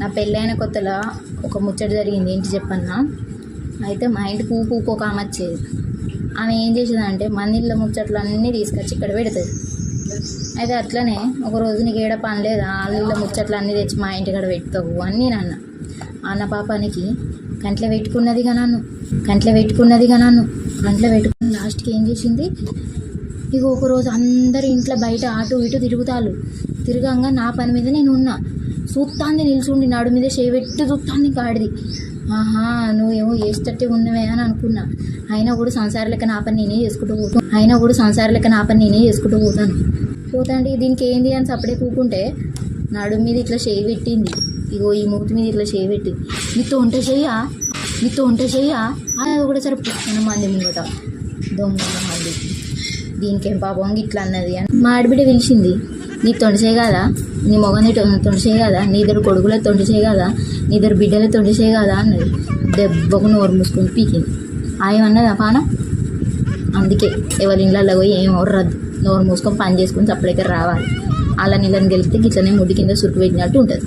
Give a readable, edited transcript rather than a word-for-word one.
నా పెళ్ళైన కొత్తలో ఒక ముచ్చట జరిగింది. ఏంటి చెప్పన్నా? అయితే మా ఇంటికి ఊపు ఒక ఆమె వచ్చేది. ఆమె ఏం చేసేదంటే మన ఇళ్ళ ముచ్చట్లు అన్నీ తీసుకొచ్చి ఇక్కడ పెడుతుంది. అయితే అట్లనే ఒకరోజు నీకు ఏడ పని లేదా, వాళ్ళ ఇళ్ళ ముచ్చట్లు అన్నీ తెచ్చి మా ఇంటికాడ పెట్టుకోవు అని నేను అన్న పాపానికి కంట్లో పెట్టుకున్నదిగా నన్ను పెట్టుకుని లాస్ట్కి ఏం చేసింది, ఇక ఒకరోజు అందరు ఇంట్లో బయట అటు ఇటు తిరగంగా నా పని మీద నేను ఉన్నా. చూస్తాంది నిల్చుండి నాడు మీద చేపెట్టి చూస్తాంది కాడిది. ఆహా, నువ్వేమో వేసేటట్టే ఉన్నవే అని అనుకున్నా. అయినా కూడా సంసార లెక్క నా పని నేనే చేసుకుంటూ పోతాను. పోతాండి దీనికి ఏంది అని సపడే కూకుంటే నడు మీద ఇట్లా చేయి పెట్టింది. ఇగో ఈ మూతి మీద ఇట్లా చేయి పెట్టింది. నీతో ఉంటే చెయ్యా అది కూడా సరే పుట్టిన మంది ముంగట దొంగ మంది. దీనికేం పాపం ఇట్లా అన్నది అని మా ఆడబిడ్డ పిలిచింది. నీ తొండి చేయగదా, నీ మొగని తొండి చేయగదా, నీ ఇద్దరు కొడుకుల తొండి చేయగదా, నీ ఇద్దరు బిడ్డల తొండి చేయగదా అన్నది. దెబ్బకు నోరు మూసుకొని పీకింది. ఆయమన్నది అపానం. అందుకే ఎవరి ఇళ్ళల్లో పోయి ఏం రద్దు, నోరు మూసుకొని పని చేసుకొని చప్పటికి రావాలి. అలా నీళ్ళని గెలిపితే గిట్లనే ముడ్డి కింద సురుకు పెట్టినట్టు ఉంటుంది.